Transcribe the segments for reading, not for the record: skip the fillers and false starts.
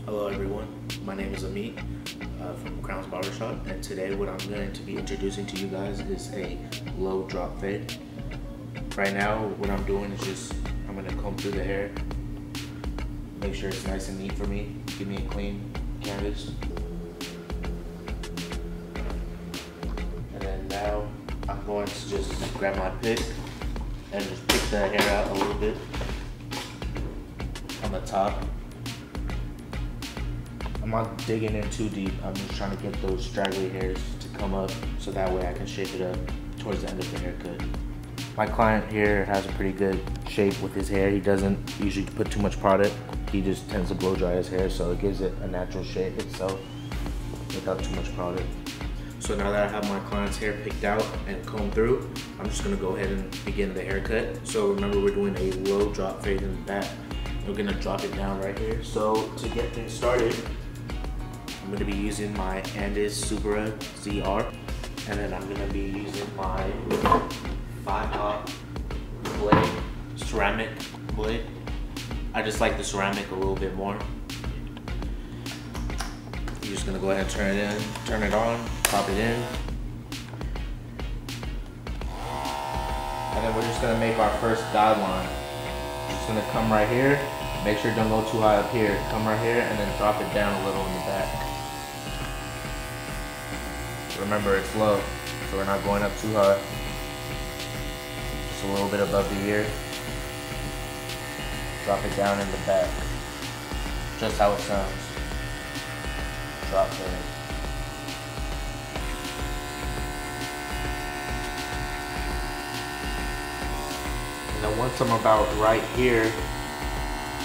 Hello everyone, my name is Amit from Crown's Barbershop, and today what I'm going to be introducing to you guys is a low drop fade. Right now what I'm doing is I'm going to comb through the hair, make sure it's nice and neat for me, give me a clean canvas. And then now I'm going to just grab my pick and just pick the hair out a little bit on the top. I'm not digging in too deep. I'm just trying to get those straggly hairs to come up so that way I can shape it up towards the end of the haircut. My client here has a pretty good shape with his hair. He doesn't usually put too much product. He just tends to blow dry his hair, so it gives it a natural shape itself without too much product. So now that I have my client's hair picked out and combed through, I'm just gonna go ahead and begin the haircut. So remember, we're doing a low drop fade in the back. We're gonna drop it down right here. So to get things started, I'm going to be using my Andis Supra ZR, and then I'm going to be using my 5/0 blade, ceramic blade. I just like the ceramic a little bit more. You're just going to go ahead and turn it on, pop it in. And then we're just going to make our first guideline. Just going to come right here, make sure it don't go too high up here, come right here, and then drop it down a little in the back. Remember, it's low, so we're not going up too high. Just a little bit above the ear. Drop it down in the back. Just how it sounds. Drop there. And then once I'm about right here,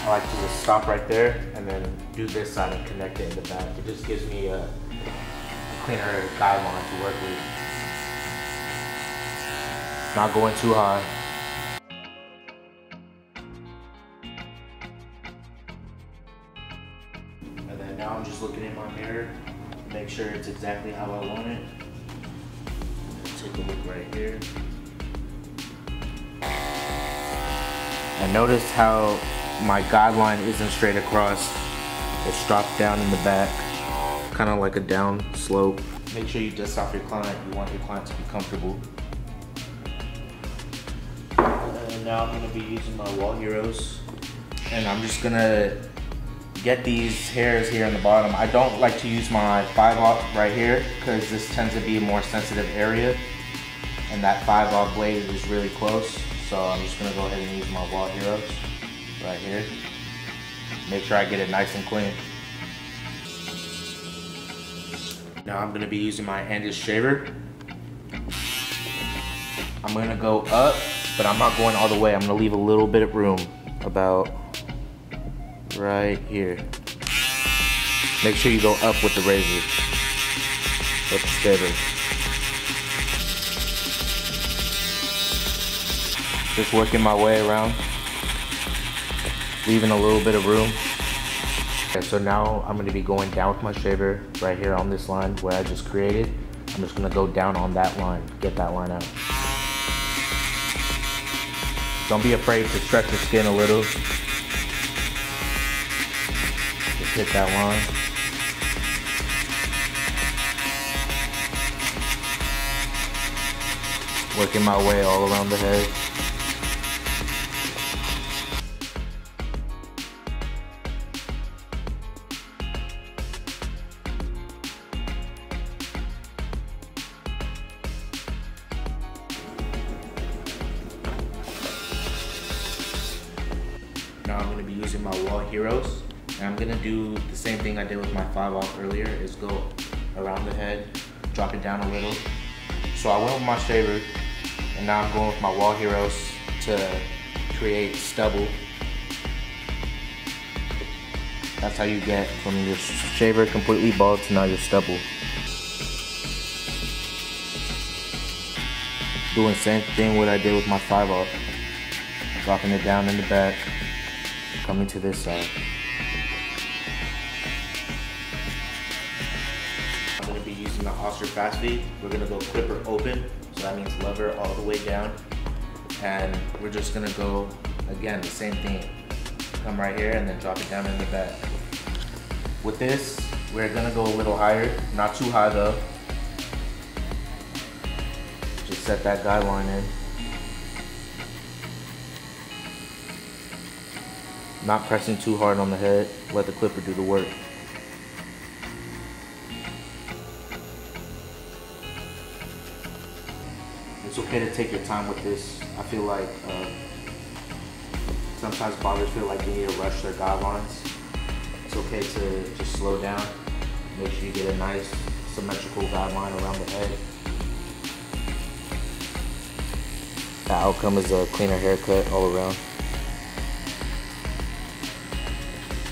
I like to just stop right there and then do this side and connect it in the back. It just gives me a cleaner guideline to work with. Not going too high. And then now I'm just looking in my mirror, make sure it's exactly how I want it. Take a look right here. And notice how my guideline isn't straight across. It's dropped down in the back, kind of like a down slope. Make sure you dust off your client. You want your client to be comfortable. And now I'm gonna be using my Wall Heroes. And I'm just gonna get these hairs here on the bottom. I don't like to use my 5/0 right here because this tends to be a more sensitive area. And that 5/0 blade is really close. So I'm just gonna go ahead and use my Wall Heroes right here. Make sure I get it nice and clean. Now I'm gonna be using my Andis shaver. I'm gonna go up, but I'm not going all the way. I'm gonna leave a little bit of room, about right here. Make sure you go up with the razor, with the shaver. Just working my way around, leaving a little bit of room. Okay, so now I'm going to be going down with my shaver right here on this line where I just created. I'm just going to go down on that line, get that line out. Don't be afraid to stretch your skin a little. Just hit that line. Working my way all around the head. Now I'm going to be using my Wall Heroes, and I'm going to do the same thing I did with my 5/0 earlier, is go around the head, drop it down a little. So I went with my shaver, and now I'm going with my Wall Heroes to create stubble. That's how you get from your shaver completely bald to now your stubble. Doing the same thing what I did with my 5/0, dropping it down in the back. Coming to this side. I'm going to be using the Oscar Fast Feed. We're going to go clipper open, so that means lever all the way down. And we're just going to go, again, the same thing. Come right here and then drop it down in the back. With this, we're gonna go a little higher, not too high though. Just set that guideline in. Not pressing too hard on the head, let the clipper do the work. It's okay to take your time with this. I feel like sometimes barbers feel like they need to rush their guidelines. It's okay to just slow down. Make sure you get a nice symmetrical guideline around the head. The outcome is a cleaner haircut all around.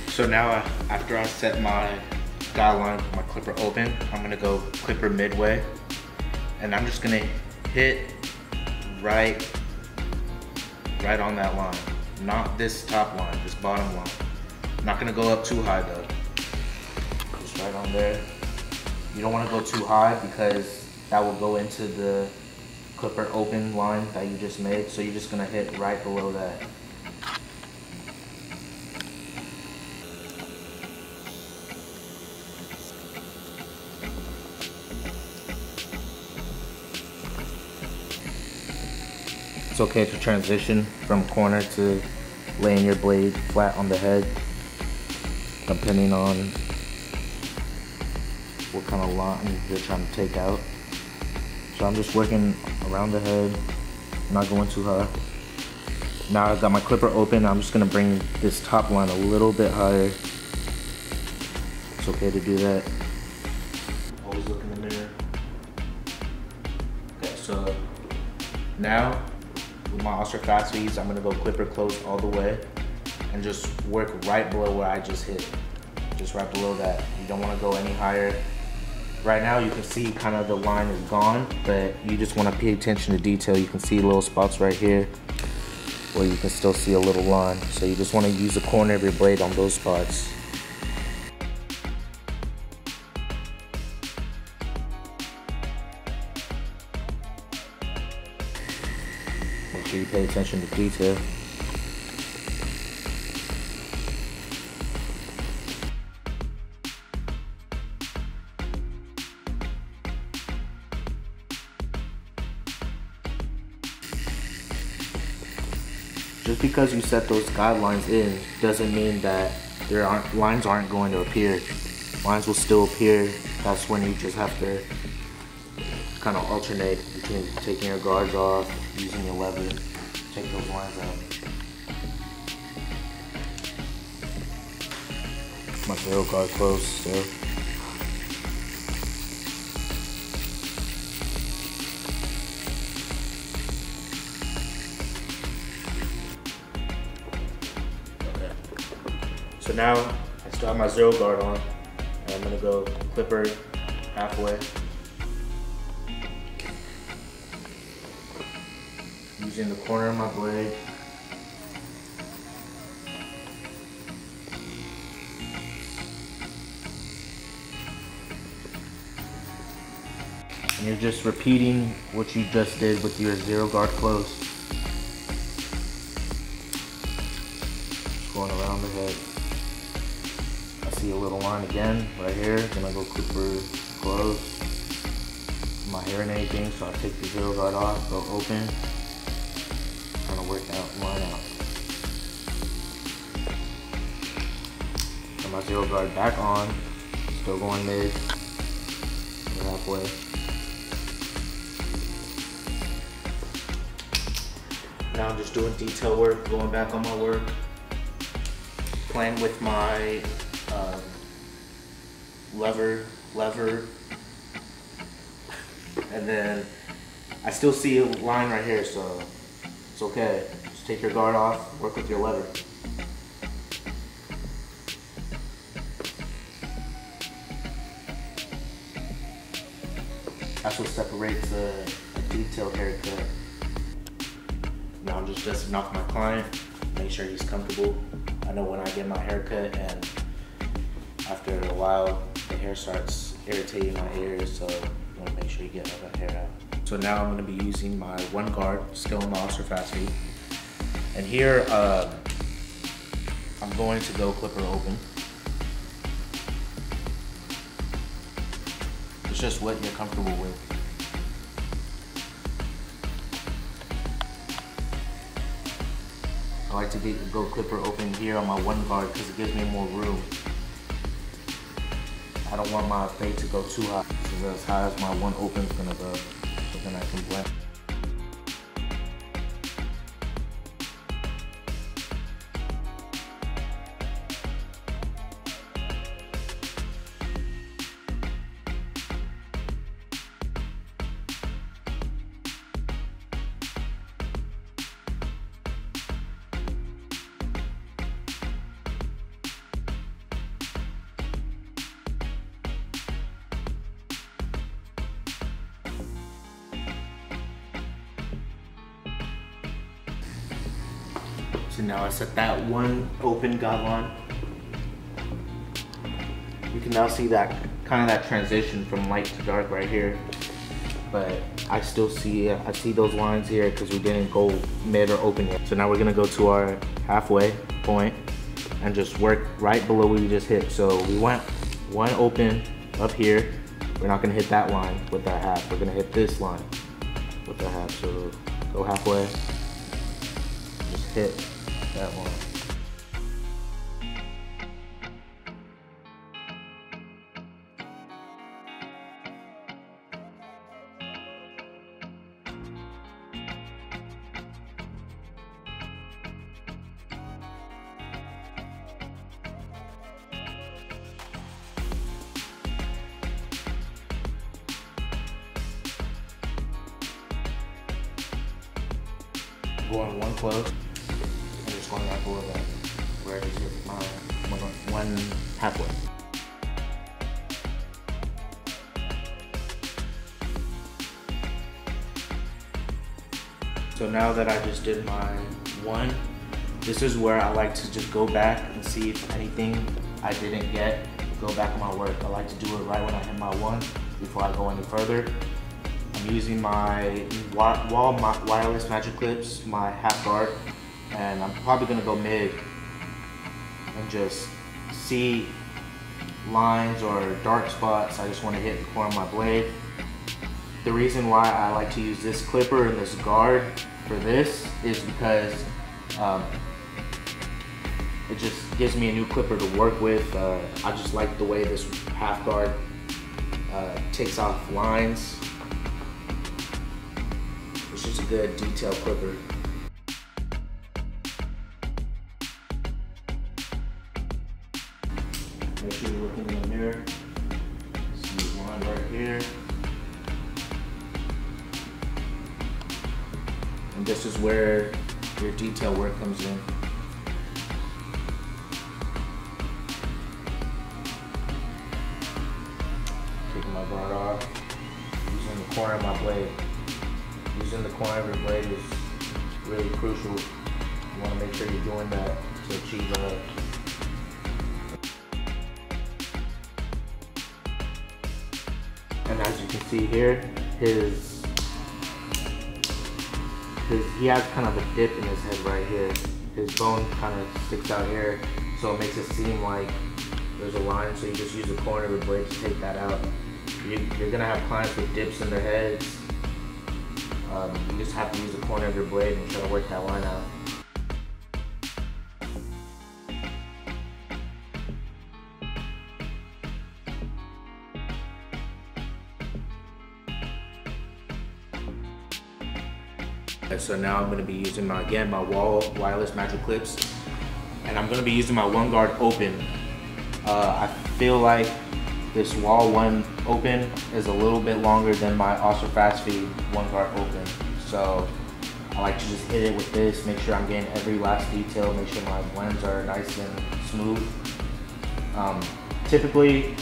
So now after I set my guideline, my clipper open, I'm gonna go clipper midway. And I'm just gonna hit right on that line. Not this top line, this bottom line. I'm not gonna go up too high though. Just right on there. You don't wanna go too high because that will go into the clipper open line that you just made. So you're just gonna hit right below that. It's okay to transition from corner to laying your blade flat on the head, depending on what kind of line you're trying to take out. So I'm just working around the head, not going too high. Now I've got my clipper open, I'm just gonna bring this top line a little bit higher. It's okay to do that. Always look in the mirror. Okay, so now, with my Oster Fast Feeds, I'm gonna go clipper close all the way and just work right below where I just hit. Just right below that. You don't wanna go any higher. Right now you can see kind of the line is gone, but you just wanna pay attention to detail. You can see little spots right here where you can still see a little line. So you just wanna use the corner of your blade on those spots. Make sure you pay attention to detail. Just because you set those guidelines in doesn't mean that lines aren't going to appear. Lines will still appear. That's when you just have to kind of alternate between taking your guards off, using your lever, take those lines out. My zero guard close, so. Okay. So now I still have my zero guard on, and I'm gonna go clipper halfway. Using the corner of my blade. And you're just repeating what you just did with your zero guard close. Just going around the head. I see a little line again right here. Then I go clipper close. My hair and anything, so I take the zero guard off, go open. Work out, line out. Put my zero guard back on, still going mid, halfway. Now I'm just doing detail work, going back on my work, playing with my lever, and then I still see a line right here, so it's okay. Just take your guard off, work with your lever. That's what separates a detailed haircut. Now I'm just dusting off my client, make sure he's comfortable. I know when I get my haircut, and after a while the hair starts irritating my ears, so you want to make sure you get all that hair out. So now I'm going to be using my one guard, still in my Oster Fast Feed. And here, I'm going to go clipper open. It's just what you're comfortable with. I like to go clipper open here on my one guard because it gives me more room. I don't want my fade to go too high. So as high as my one open is gonna go, so then I can blend. So now I set that one open guideline. You can now see that kind of that transition from light to dark right here. But I still see I see those lines here because we didn't go mid or open yet. So now we're gonna go to our halfway point and just work right below what we just hit. So we went one open up here. We're not gonna hit that line with our half. We're gonna hit this line with our half. So go halfway, just hit that one. Going one close. Going right below that, where it is my one halfway. So now that I just did my one, this is where I like to just go back and see if anything I didn't get, go back on my work. I like to do it right when I hit my one before I go any further. I'm using my wall wireless magic clips, my half guard, and I'm probably gonna go mid and just see lines or dark spots. I just wanna hit the corner of my blade. The reason why I like to use this clipper and this guard for this is because it just gives me a new clipper to work with. I just like the way this half guard takes off lines. It's just a good detail clipper. Make sure you're looking in the mirror. See one right here. And this is where your detail work comes in. Taking my guard off, using the corner of my blade. Using the corner of your blade is really crucial. You want to make sure you're doing that to achieve a And as you can see here, he has kind of a dip in his head right here. His bone kind of sticks out here, so it makes it seem like there's a line, so you just use the corner of the blade to take that out. You're gonna have clients with dips in their heads. You just have to use the corner of your blade and try to work that line out. So now I'm going to be using my wall wireless magic clips, and I'm going to be using my one guard open. I feel like this wall one open is a little bit longer than my Oscar Fast Feed one guard open. So I like to just hit it with this, make sure I'm getting every last detail, make sure my blends are nice and smooth. Typically,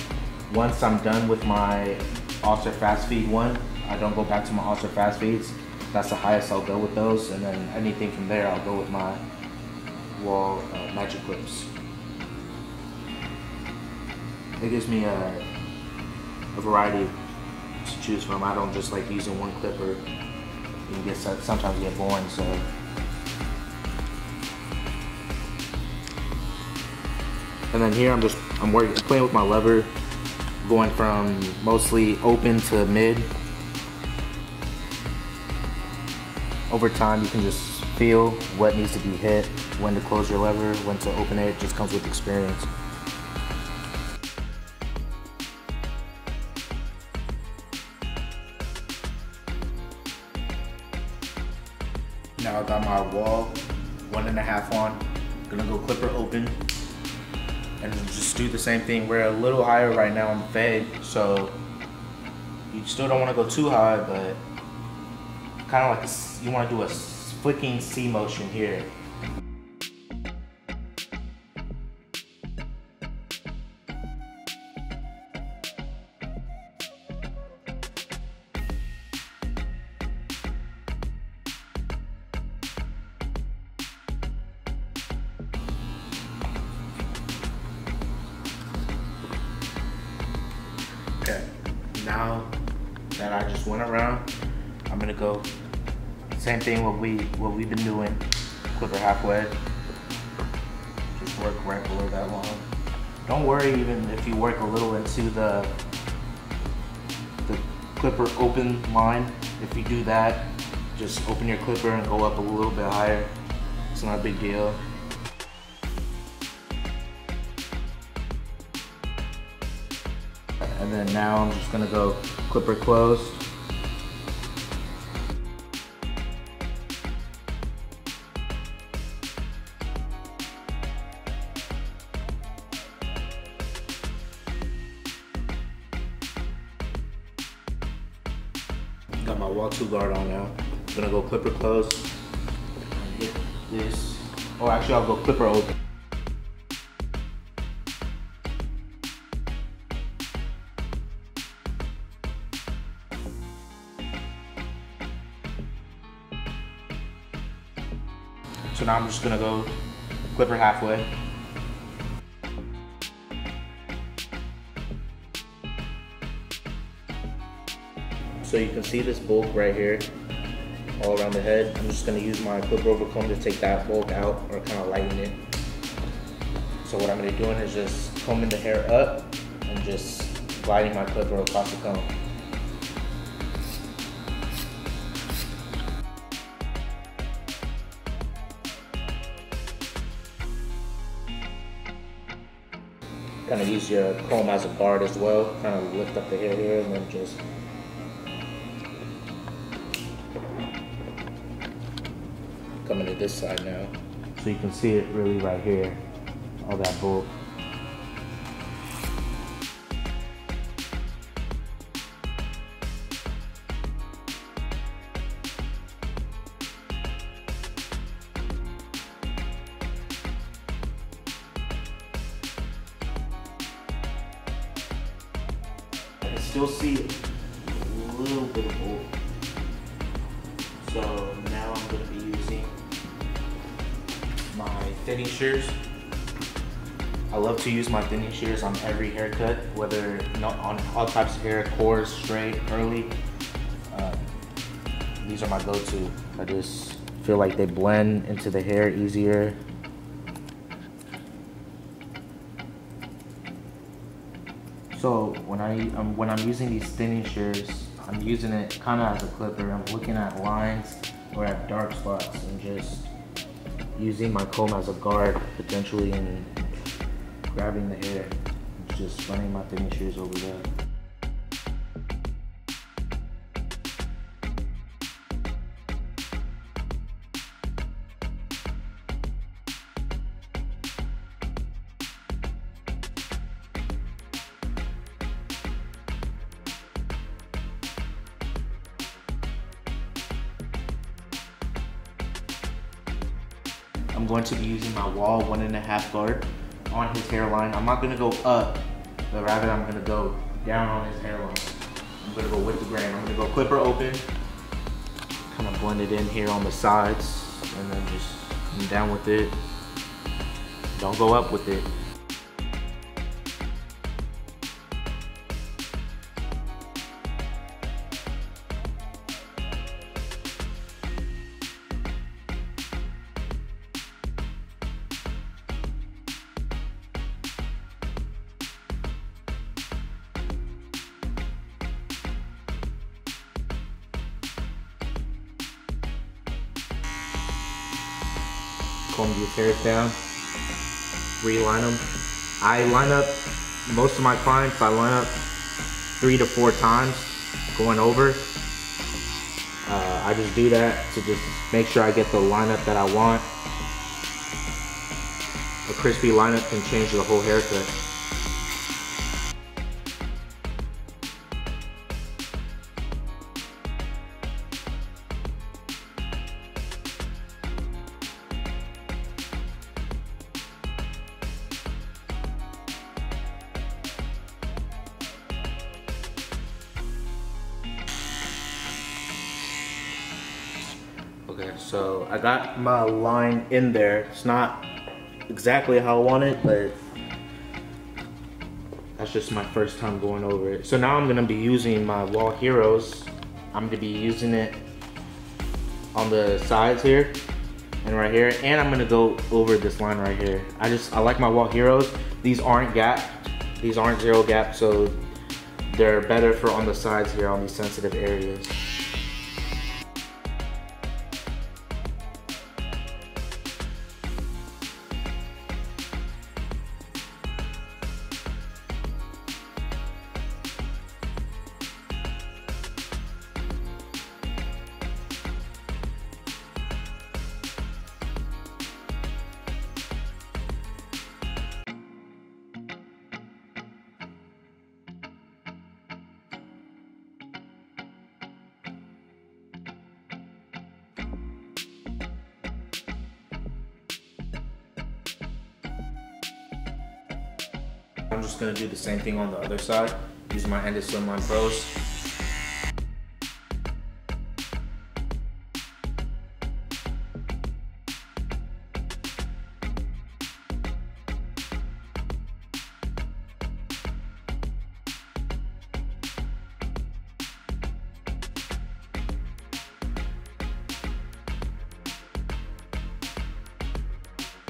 once I'm done with my Oscar Fast Feed one, I don't go back to my Oscar Fast Feeds. That's the highest I'll go with those, and then anything from there I'll go with my wall magic clips. It gives me a variety to choose from. I don't just like using one clipper. You get sometimes get boring. So and then here I'm playing with my lever going from mostly open to mid. Over time, you can just feel what needs to be hit, when to close your lever, when to open it. It just comes with experience. Now I got my wall 1.5 on. Gonna go clipper open and just do the same thing. We're a little higher right now on the fade, so you still don't want to go too high, but kind of like you want to do a flicking C motion here. Okay, now that I just went around, I'm gonna go same thing what we've been doing. Clipper halfway. Just work right below that line. Don't worry even if you work a little into the clipper open line. If you do that, just open your clipper and go up a little bit higher. It's not a big deal. And then now I'm just gonna go clipper closed. Got my wall 2 guard on now. I'm gonna go clipper closed. Hit this. Oh, actually I'll go clipper open. So now I'm just gonna go clipper halfway. So you can see this bulk right here, all around the head. I'm just gonna use my clipper over comb to take that bulk out or kind of lighten it. So what I'm gonna be doing is just combing the hair up and just gliding my clipper across the comb. Kind of use your comb as a guard as well. Kind of lift up the hair here and then just coming to this side now. So you can see it really right here, all that bulk. I can still see a little bit of bulk. So now I'm going to be using my thinning shears. I love to use my thinning shears on every haircut, whether on all types of hair, coarse, straight, curly. These are my go-to. I just feel like they blend into the hair easier. So when I'm using these thinning shears, I'm using it kind of as a clipper. I'm looking at lines or at dark spots and just using my comb as a guard potentially and grabbing the hair. Just running my thinning shears over there. I'm going to be using my wall 1.5 guard on his hairline. I'm not going to go up, but rather I'm going to go down on his hairline. I'm going to go with the grain. I'm going to go clipper open, kind of blend it in here on the sides, and then just come down with it. Don't go up with it. comb these hairs down, reline them. I line up, most of my clients, I line up 3 to 4 times going over. I just do that to just make sure I get the lineup that I want. A crispy lineup can change the whole haircut. Okay, so I got my line in there. It's not exactly how I want it, but that's just my first time going over it. So now I'm gonna be using my Wahl Heroes. I'm gonna be using it on the sides here and right here, and I'm gonna go over this line right here. I like my Wahl Heroes. These aren't gapped. These aren't zero gap, so they're better for on the sides here on these sensitive areas. I'm just gonna do the same thing on the other side, using my Endless Slimline Pros.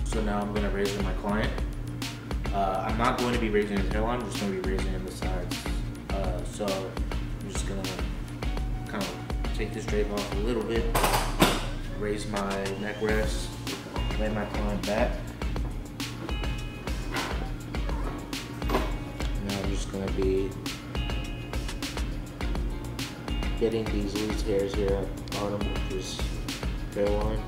So now I'm gonna razor my client. I'm not going to be raising his hairline, I'm just going to be raising him the sides. So I'm just going to kind of take this drape off a little bit, raise my neck rest, lay my client back. Now I'm just going to be getting these loose hairs here at the bottom of his hairline.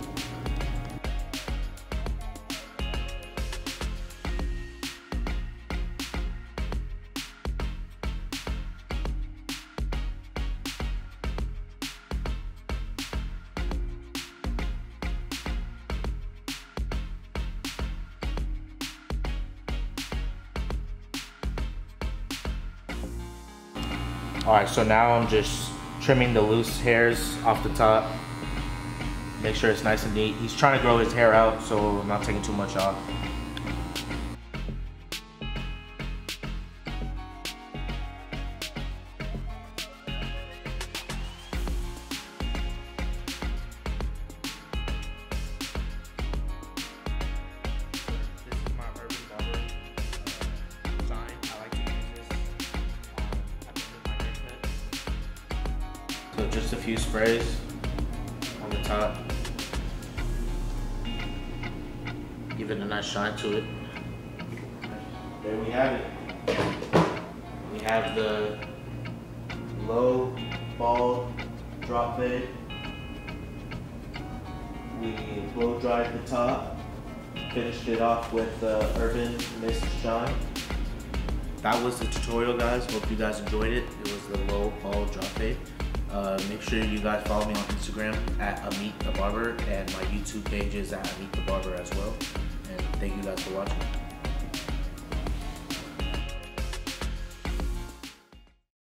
Alright, so now I'm just trimming the loose hairs off the top. Make sure it's nice and neat. He's trying to grow his hair out, so I'm not taking too much off. So just a few sprays on the top. Give it a nice shine to it. There we have it. We have the low bald drop fade. We blow dried the top. Finished it off with Urban Mist Shine. That was the tutorial, guys. Hope you guys enjoyed it. It was the low bald drop fade. Make sure you guys follow me on Instagram at Amit the Barber, and my YouTube page is at Amit the Barber as well. And thank you guys for watching.